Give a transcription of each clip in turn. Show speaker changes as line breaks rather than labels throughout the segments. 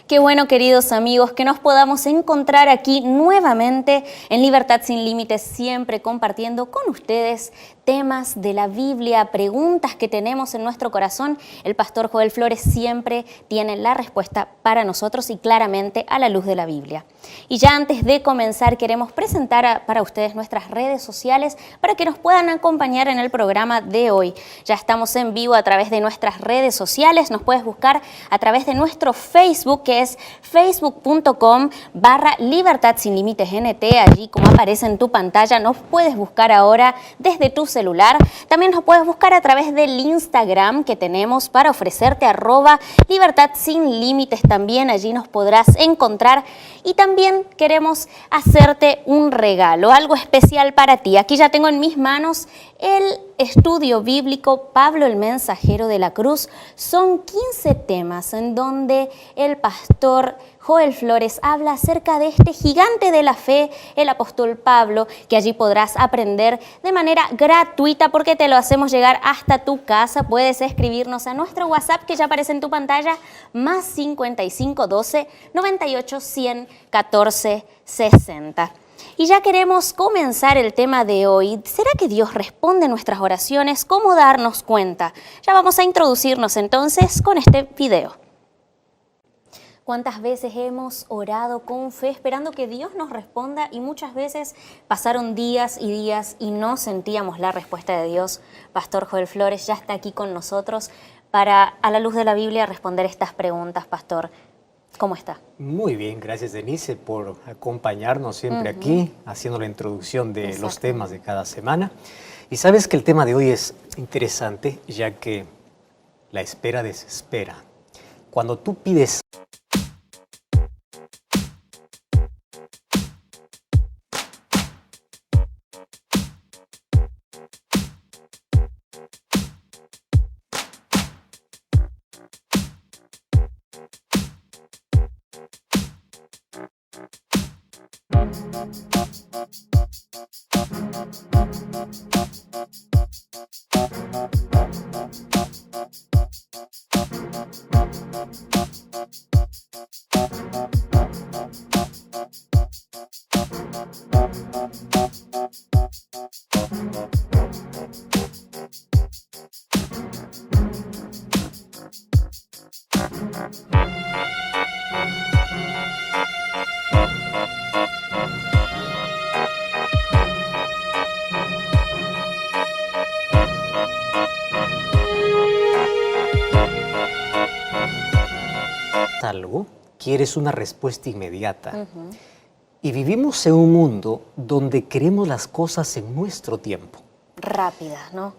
Qué bueno, queridos amigos, que nos podamos encontrar aquí nuevamente en Libertad Sin Límites, siempre compartiendo con ustedes temas de la Biblia, preguntas que tenemos en nuestro corazón. El pastor Joel Flores siempre tiene la respuesta para nosotros y claramente a la luz de la Biblia. Y ya antes de comenzar queremos presentar para ustedes nuestras redes sociales para que nos puedan acompañar en el programa de hoy. Ya estamos en vivo a través de nuestras redes sociales, nos puedes buscar a través de nuestro Facebook, que es facebook.com/Libertad Sin Límites NT, allí como aparece en tu pantalla, nos puedes buscar ahora desde tu celular. También nos puedes buscar a través del Instagram que tenemos para ofrecerte @Libertad Sin Límites, también allí nos podrás encontrar. Y también queremos hacerte un regalo, algo especial para ti. Aquí ya tengo en mis manos el estudio bíblico Pablo el Mensajero de la Cruz. Son 15 temas en donde el pastor Joel Flores habla acerca de este gigante de la fe, el apóstol Pablo, que allí podrás aprender de manera gratuita porque te lo hacemos llegar hasta tu casa. Puedes escribirnos a nuestro WhatsApp que ya aparece en tu pantalla, más 55 12 98 100 14 60. Y ya queremos comenzar el tema de hoy. ¿Será que Dios responde nuestras oraciones? ¿Cómo darnos cuenta? Ya vamos a introducirnos entonces con este video. ¿Cuántas veces hemos orado con fe esperando que Dios nos responda y muchas veces pasaron días y no sentíamos la respuesta de Dios? Pastor Joel Flores ya está aquí con nosotros para, a la luz de la Biblia, responder estas preguntas. Pastor, ¿cómo está?
Muy bien, gracias Denise por acompañarnos siempre aquí, haciendo la introducción de los temas de cada semana. Y sabes que el tema de hoy es interesante, ya que la espera desespera. Cuando tú pides algo, quieres una respuesta inmediata. Y vivimos en un mundo donde queremos las cosas en nuestro tiempo.
Rápidas, ¿no?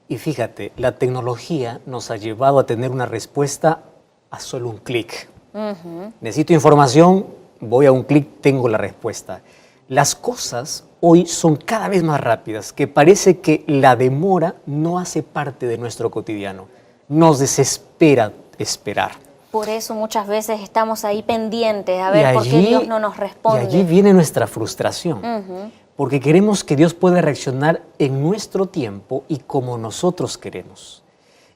Y fíjate, la tecnología nos ha llevado a tener una respuesta a solo un clic. Necesito información, voy a un clic, tengo la respuesta. Las cosas hoy son cada vez más rápidas, que parece que la demora no hace parte de nuestro cotidiano. Nos desespera esperar.
Por eso muchas veces estamos ahí pendientes a ver por qué Dios no nos responde.
Y allí viene nuestra frustración, porque queremos que Dios pueda reaccionar en nuestro tiempo y como nosotros queremos.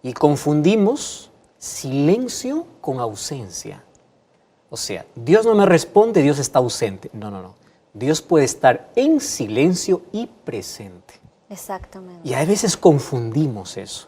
Y confundimos silencio con ausencia. O sea, Dios no me responde, Dios está ausente. No. Dios puede estar en silencio y presente.
Exactamente.
Y a veces confundimos eso.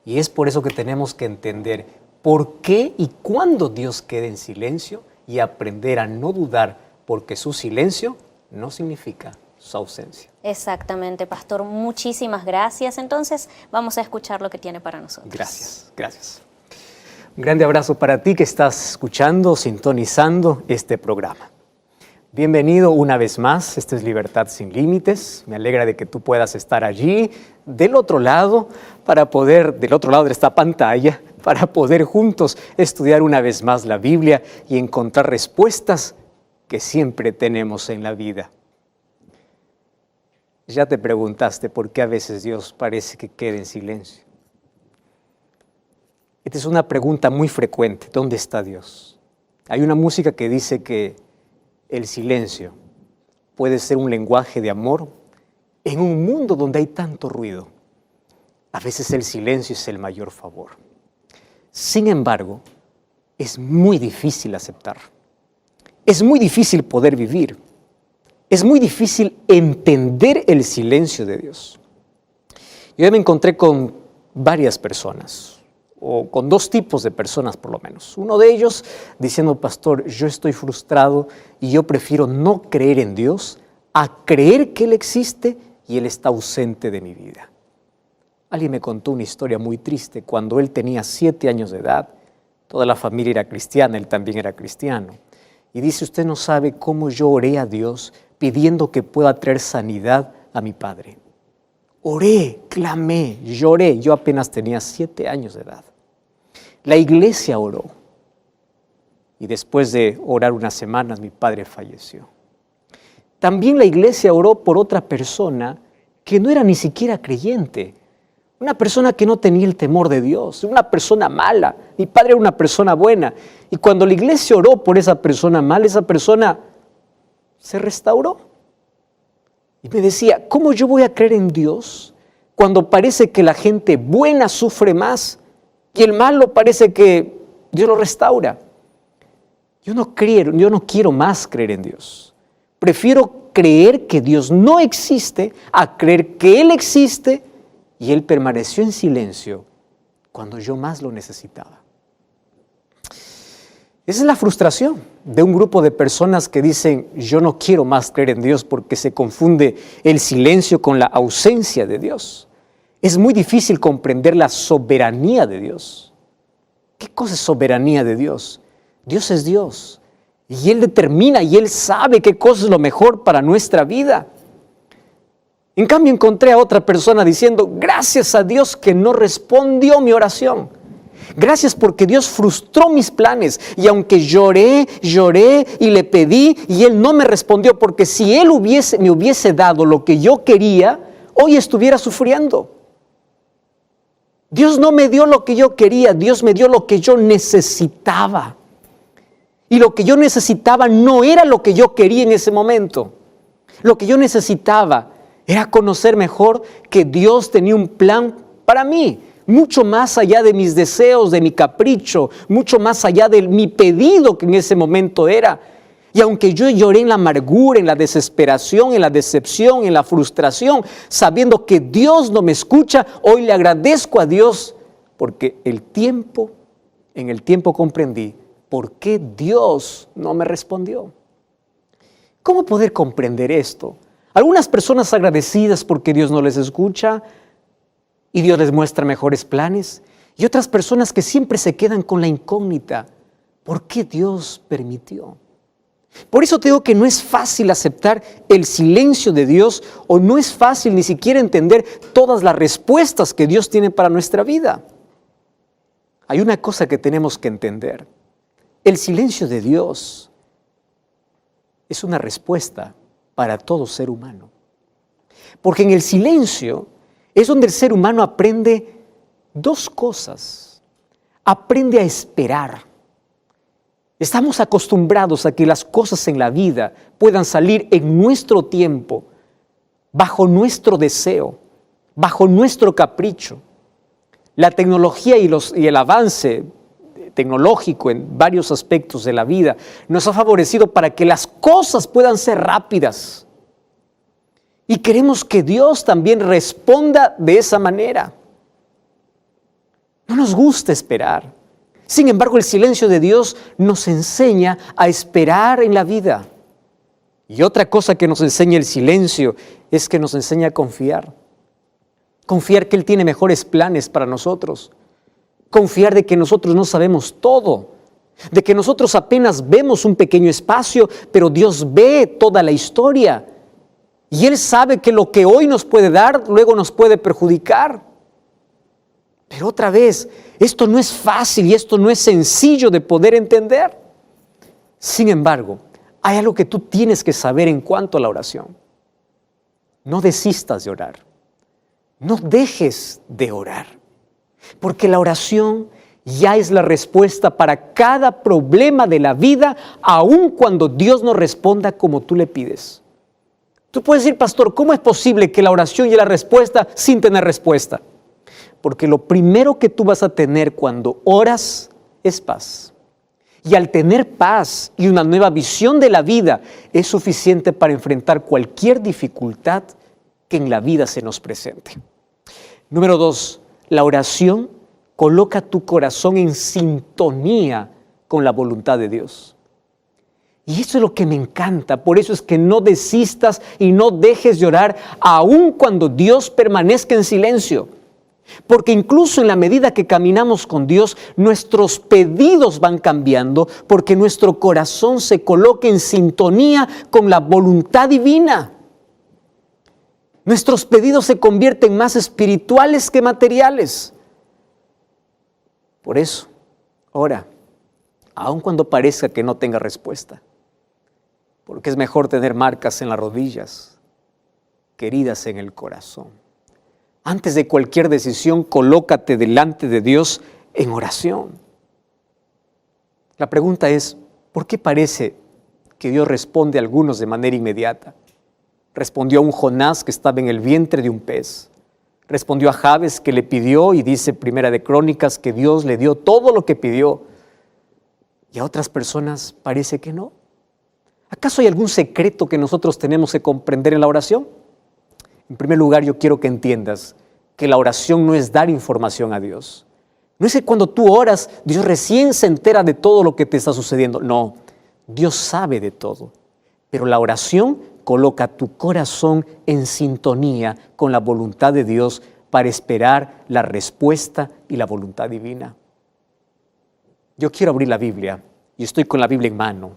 Y es por eso que tenemos que entender por qué y cuándo Dios queda en silencio y aprender a no dudar, porque su silencio no significa su ausencia.
Exactamente, pastor. Muchísimas gracias. Entonces, vamos a escuchar lo que tiene para nosotros.
Gracias. Un grande abrazo para ti que estás escuchando, sintonizando este programa. Bienvenido una vez más, esto es Libertad Sin Límites. Me alegra de que tú puedas estar allí, del otro lado de esta pantalla, para poder juntos estudiar una vez más la Biblia y encontrar respuestas que siempre tenemos en la vida. Ya te preguntaste por qué a veces Dios parece que queda en silencio. Esta es una pregunta muy frecuente. ¿Dónde está Dios? Hay una música que dice que el silencio puede ser un lenguaje de amor en un mundo donde hay tanto ruido. A veces el silencio es el mayor favor. Sin embargo, es muy difícil aceptar. Es muy difícil poder vivir. Es muy difícil entender el silencio de Dios. Yo me encontré con varias personas, o con dos tipos de personas por lo menos. Uno de ellos diciendo, pastor, yo estoy frustrado y yo prefiero no creer en Dios a creer que Él existe y Él está ausente de mi vida. Alguien me contó una historia muy triste. Cuando él tenía 7 años de edad, toda la familia era cristiana, él también era cristiano. Y dice, usted no sabe cómo yo oré a Dios pidiendo que pueda traer sanidad a mi padre. Oré, clamé, lloré. Yo apenas tenía 7 años de edad. La iglesia oró. Y después de orar unas semanas, mi padre falleció. También la iglesia oró por otra persona que no era ni siquiera creyente. Una persona que no tenía el temor de Dios, una persona mala. Mi padre era una persona buena. Y cuando la iglesia oró por esa persona mala, esa persona se restauró. Y me decía, ¿cómo yo voy a creer en Dios cuando parece que la gente buena sufre más y el malo parece que Dios lo restaura? Yo no quiero más creer en Dios. Prefiero creer que Dios no existe a creer que Él existe y Él permaneció en silencio cuando yo más lo necesitaba. Esa es la frustración de un grupo de personas que dicen, yo no quiero más creer en Dios porque se confunde el silencio con la ausencia de Dios. Es muy difícil comprender la soberanía de Dios. ¿Qué cosa es soberanía de Dios? Dios es Dios y Él determina y Él sabe qué cosa es lo mejor para nuestra vida. En cambio, encontré a otra persona diciendo, gracias a Dios que no respondió mi oración. Gracias porque Dios frustró mis planes. Y aunque lloré y le pedí y Él no me respondió, porque si Él me hubiese dado lo que yo quería, hoy estuviera sufriendo. Dios no me dio lo que yo quería, Dios me dio lo que yo necesitaba. Y lo que yo necesitaba no era lo que yo quería en ese momento. Lo que yo necesitaba era conocer mejor que Dios tenía un plan para mí, mucho más allá de mis deseos, de mi capricho, mucho más allá de mi pedido que en ese momento era. Y aunque yo lloré en la amargura, en la desesperación, en la decepción, en la frustración, sabiendo que Dios no me escucha, hoy le agradezco a Dios porque en el tiempo comprendí por qué Dios no me respondió. ¿Cómo poder comprender esto? Algunas personas agradecidas porque Dios no les escucha y Dios les muestra mejores planes. Y otras personas que siempre se quedan con la incógnita. ¿Por qué Dios permitió? Por eso te digo que no es fácil aceptar el silencio de Dios o no es fácil ni siquiera entender todas las respuestas que Dios tiene para nuestra vida. Hay una cosa que tenemos que entender. El silencio de Dios es una respuesta para todo ser humano. Porque en el silencio es donde el ser humano aprende 2 cosas. Aprende a esperar. Estamos acostumbrados a que las cosas en la vida puedan salir en nuestro tiempo, bajo nuestro deseo, bajo nuestro capricho. La tecnología y el avance tecnológico en varios aspectos de la vida nos ha favorecido para que las cosas puedan ser rápidas. Y queremos que Dios también responda de esa manera. No nos gusta esperar. Sin embargo, el silencio de Dios nos enseña a esperar en la vida. Y otra cosa que nos enseña el silencio es que nos enseña a confiar. Confiar que Él tiene mejores planes para nosotros. Confiar de que nosotros no sabemos todo. De que nosotros apenas vemos un pequeño espacio, pero Dios ve toda la historia. Y Él sabe que lo que hoy nos puede dar, luego nos puede perjudicar. Pero otra vez, esto no es fácil y esto no es sencillo de poder entender. Sin embargo, hay algo que tú tienes que saber en cuanto a la oración. No desistas de orar. No dejes de orar. Porque la oración ya es la respuesta para cada problema de la vida, aun cuando Dios no responda como tú le pides. Tú puedes decir, pastor, ¿cómo es posible que la oración y la respuesta sin tener respuesta? Porque lo primero que tú vas a tener cuando oras es paz. Y al tener paz y una nueva visión de la vida, es suficiente para enfrentar cualquier dificultad que en la vida se nos presente. Número 2, la oración coloca tu corazón en sintonía con la voluntad de Dios. Y eso es lo que me encanta. Por eso es que no desistas y no dejes de orar, aun cuando Dios permanezca en silencio. Porque incluso en la medida que caminamos con Dios, nuestros pedidos van cambiando, porque nuestro corazón se coloca en sintonía con la voluntad divina. Nuestros pedidos se convierten más espirituales que materiales. Por eso, ora, aun cuando parezca que no tenga respuesta, porque es mejor tener marcas en las rodillas que heridas en el corazón. Antes de cualquier decisión, colócate delante de Dios en oración. La pregunta es, ¿por qué parece que Dios responde a algunos de manera inmediata? Respondió a un Jonás que estaba en el vientre de un pez. Respondió a Jabes que le pidió, y dice Primera de Crónicas que Dios le dio todo lo que pidió. Y a otras personas parece que no. ¿Acaso hay algún secreto que nosotros tenemos que comprender en la oración? En primer lugar, yo quiero que entiendas que la oración no es dar información a Dios. No es que cuando tú oras, Dios recién se entera de todo lo que te está sucediendo. No, Dios sabe de todo. Pero la oración coloca tu corazón en sintonía con la voluntad de Dios para esperar la respuesta y la voluntad divina. Yo quiero abrir la Biblia y estoy con la Biblia en mano.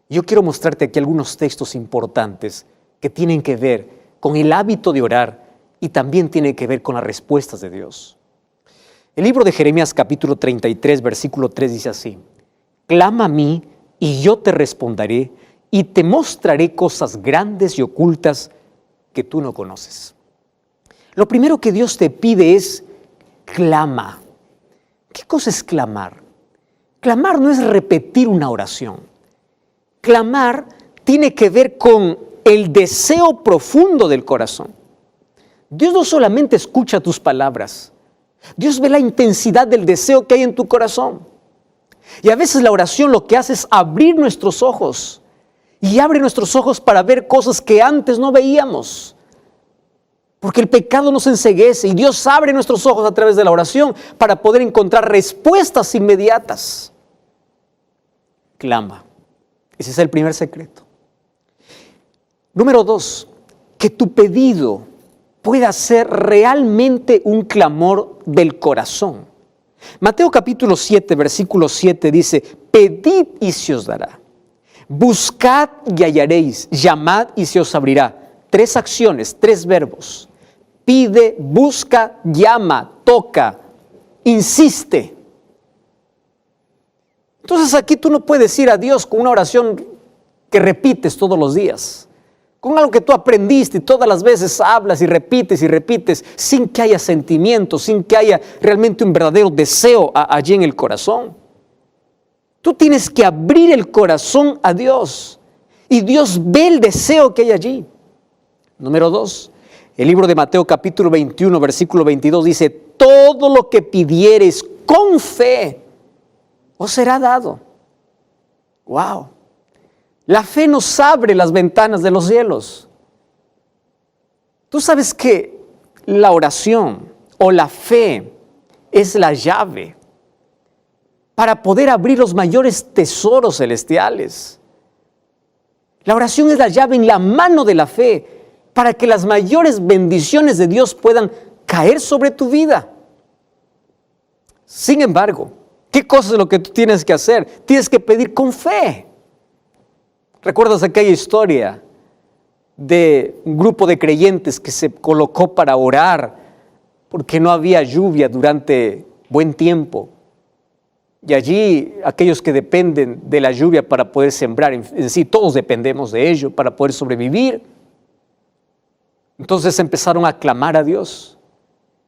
Yo quiero mostrarte aquí algunos textos importantes que tienen que ver con el hábito de orar y también tiene que ver con las respuestas de Dios. El libro de Jeremías capítulo 33, versículo 3 dice así: clama a mí y yo te responderé y te mostraré cosas grandes y ocultas que tú no conoces. Lo primero que Dios te pide es clama. ¿Qué cosa es clamar? Clamar no es repetir una oración. Clamar tiene que ver con el deseo profundo del corazón. Dios no solamente escucha tus palabras, Dios ve la intensidad del deseo que hay en tu corazón. Y a veces la oración lo que hace es abrir nuestros ojos, y abre nuestros ojos para ver cosas que antes no veíamos. Porque el pecado nos enceguece y Dios abre nuestros ojos a través de la oración para poder encontrar respuestas inmediatas. Clama. Ese es el primer secreto. Número 2, que tu pedido pueda ser realmente un clamor del corazón. Mateo capítulo 7, versículo 7 dice: pedid y se os dará, buscad y hallaréis, llamad y se os abrirá. 3 acciones, 3 verbos: pide, busca, llama, toca, insiste. Entonces aquí tú no puedes ir a Dios con una oración que repites todos los días, con algo que tú aprendiste y todas las veces hablas y repites, sin que haya sentimiento, sin que haya realmente un verdadero deseo allí en el corazón. Tú tienes que abrir el corazón a Dios y Dios ve el deseo que hay allí. Número 2, el libro de Mateo capítulo 21, versículo 22 dice: todo lo que pidieres con fe os será dado. ¡Wow! La fe nos abre las ventanas de los cielos. Tú sabes que la oración o la fe es la llave para poder abrir los mayores tesoros celestiales. La oración es la llave en la mano de la fe para que las mayores bendiciones de Dios puedan caer sobre tu vida. Sin embargo, ¿qué cosa es lo que tú tienes que hacer? Tienes que pedir con fe. ¿Recuerdas aquella historia de un grupo de creyentes que se colocó para orar porque no había lluvia durante buen tiempo? Y allí aquellos que dependen de la lluvia para poder sembrar, en sí todos dependemos de ello para poder sobrevivir. Entonces empezaron a clamar a Dios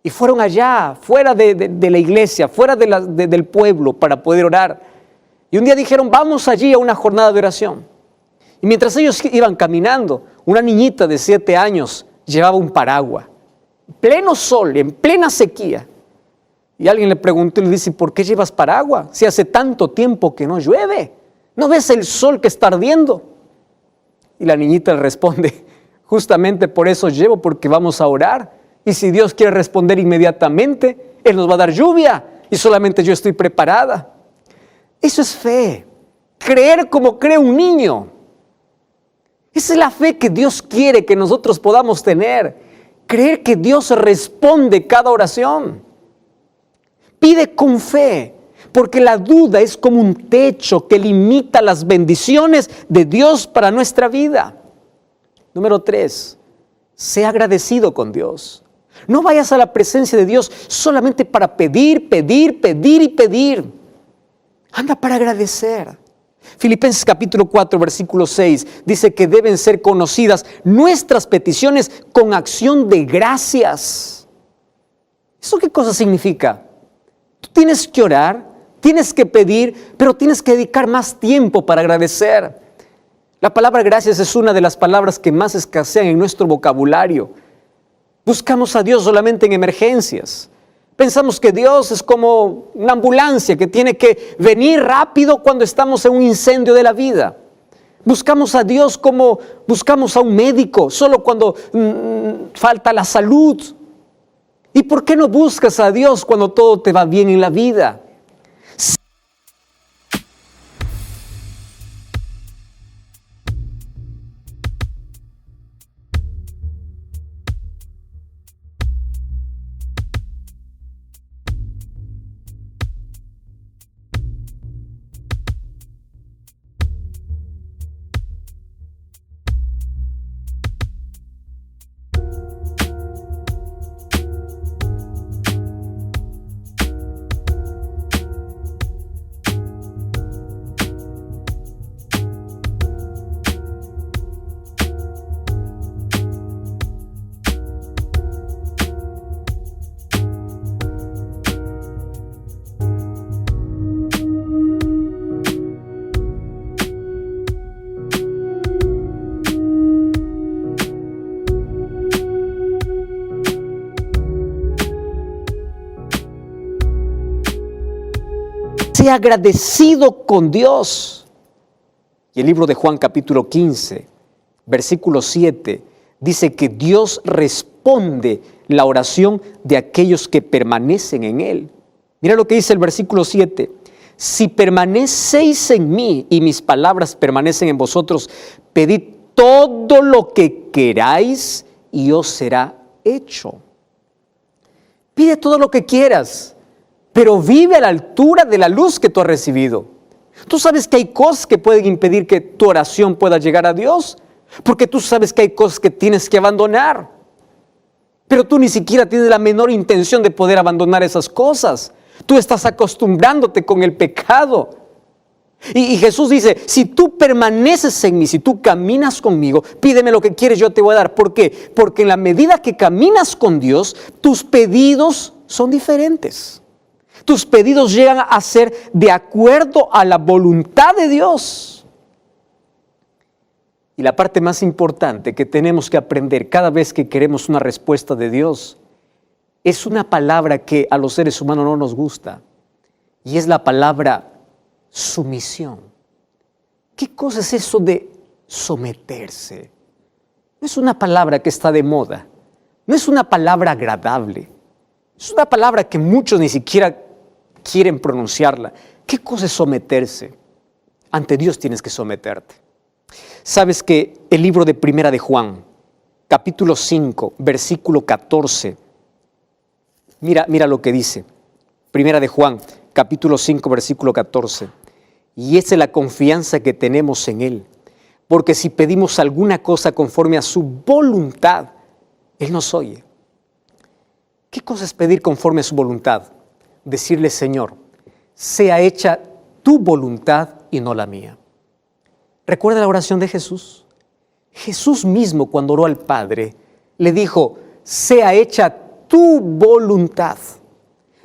y fueron allá, fuera de la iglesia, fuera del pueblo para poder orar. Y un día dijeron: vamos allí a una jornada de oración. Y mientras ellos iban caminando, una niñita de 7 años llevaba un paraguas, en pleno sol, en plena sequía. Y alguien le preguntó y le dice, ¿por qué llevas paraguas si hace tanto tiempo que no llueve? ¿No ves el sol que está ardiendo? Y la niñita le responde, justamente por eso llevo, porque vamos a orar. Y si Dios quiere responder inmediatamente, Él nos va a dar lluvia y solamente yo estoy preparada. Eso es fe, creer como cree un niño. Esa es la fe que Dios quiere que nosotros podamos tener. Creer que Dios responde cada oración. Pide con fe, porque la duda es como un techo que limita las bendiciones de Dios para nuestra vida. Número 3, sé agradecido con Dios. No vayas a la presencia de Dios solamente para pedir, pedir, pedir y pedir. Anda para agradecer. Filipenses capítulo 4, versículo 6, dice que deben ser conocidas nuestras peticiones con acción de gracias. ¿Eso qué cosa significa? Tú tienes que orar, tienes que pedir, pero tienes que dedicar más tiempo para agradecer. La palabra gracias es una de las palabras que más escasean en nuestro vocabulario. Buscamos a Dios solamente en emergencias. Pensamos que Dios es como una ambulancia que tiene que venir rápido cuando estamos en un incendio de la vida. Buscamos a Dios como buscamos a un médico, solo cuando falta la salud. ¿Y por qué no buscas a Dios cuando todo te va bien en la vida? Sé agradecido con Dios. Y el libro de Juan capítulo 15, versículo 7, dice que Dios responde la oración de aquellos que permanecen en Él. Mira lo que dice el versículo 7. Si permanecéis en mí y mis palabras permanecen en vosotros, pedid todo lo que queráis y os será hecho. Pide todo lo que quieras, pero vive a la altura de la luz que tú has recibido. Tú sabes que hay cosas que pueden impedir que tu oración pueda llegar a Dios, porque tú sabes que hay cosas que tienes que abandonar. Pero tú ni siquiera tienes la menor intención de poder abandonar esas cosas. Tú estás acostumbrándote con el pecado. Y Jesús dice, si tú permaneces en mí, si tú caminas conmigo, pídeme lo que quieres, yo te voy a dar. ¿Por qué? Porque en la medida que caminas con Dios, tus pedidos son diferentes. Tus pedidos llegan a ser de acuerdo a la voluntad de Dios. Y la parte más importante que tenemos que aprender cada vez que queremos una respuesta de Dios es una palabra que a los seres humanos no nos gusta, y es la palabra sumisión. ¿Qué cosa es eso de someterse? No es una palabra que está de moda, no es una palabra agradable, es una palabra que muchos ni siquiera quieren pronunciarla. ¿Qué cosa es someterse? Ante Dios tienes que someterte. Sabes que el libro de Primera de Juan, capítulo 5, versículo 14, mira lo que dice. Primera de Juan, capítulo 5, versículo 14. Y esa es la confianza que tenemos en Él, porque si pedimos alguna cosa conforme a su voluntad, Él nos oye. ¿Qué cosa es pedir conforme a su voluntad? Decirle, Señor, sea hecha tu voluntad y no la mía. ¿Recuerda la oración de Jesús? Jesús mismo, cuando oró al Padre, le dijo, sea hecha tu voluntad.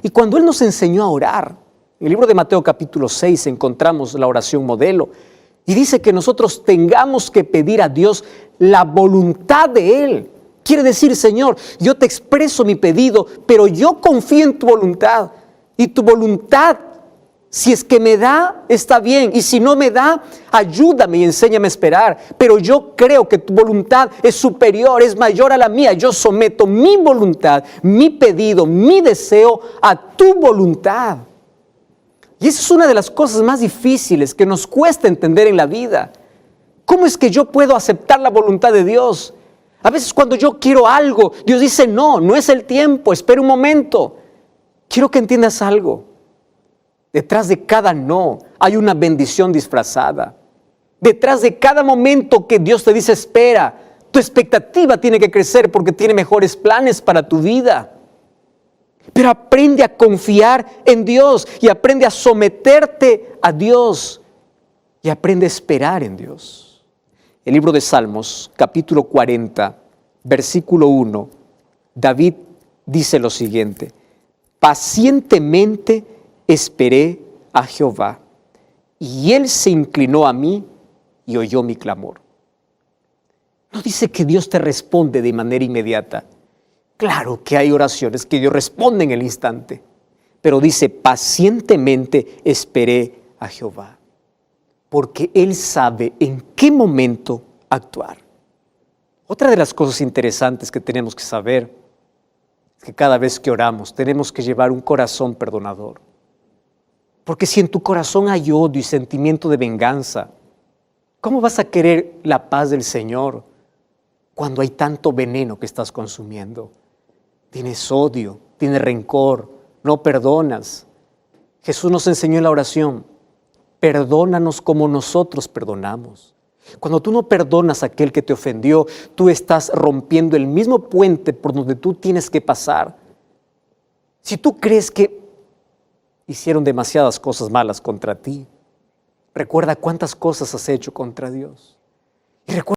Y cuando Él nos enseñó a orar, en el libro de Mateo capítulo 6 encontramos la oración modelo, y dice que nosotros tengamos que pedir a Dios la voluntad de Él. Quiere decir, Señor, yo te expreso mi pedido, pero yo confío en tu voluntad. Y tu voluntad, si es que me da, está bien. Y si no me da, ayúdame y enséñame a esperar. Pero yo creo que tu voluntad es superior, es mayor a la mía. Yo someto mi voluntad, mi pedido, mi deseo a tu voluntad. Y esa es una de las cosas más difíciles que nos cuesta entender en la vida. ¿Cómo es que yo puedo aceptar la voluntad de Dios? A veces cuando yo quiero algo, Dios dice, no es el tiempo, espera un momento. Quiero que entiendas algo. Detrás de cada no hay una bendición disfrazada. Detrás de cada momento que Dios te dice espera, tu expectativa tiene que crecer porque tiene mejores planes para tu vida. Pero aprende a confiar en Dios y aprende a someterte a Dios y aprende a esperar en Dios. El libro de Salmos, capítulo 40, versículo 1, David dice lo siguiente: pacientemente esperé a Jehová, y Él se inclinó a mí y oyó mi clamor. No dice que Dios te responde de manera inmediata. Claro que hay oraciones que Dios responde en el instante, pero dice, pacientemente esperé a Jehová, porque Él sabe en qué momento actuar. Otra de las cosas interesantes que tenemos que saber es que cada vez que oramos tenemos que llevar un corazón perdonador. Porque si en tu corazón hay odio y sentimiento de venganza, ¿cómo vas a querer la paz del Señor cuando hay tanto veneno que estás consumiendo? Tienes odio, tienes rencor, no perdonas. Jesús nos enseñó en la oración, perdónanos como nosotros perdonamos. Cuando tú no perdonas a aquel que te ofendió, tú estás rompiendo el mismo puente por donde tú tienes que pasar. Si tú crees que hicieron demasiadas cosas malas contra ti, recuerda cuántas cosas has hecho contra Dios. Y recuerda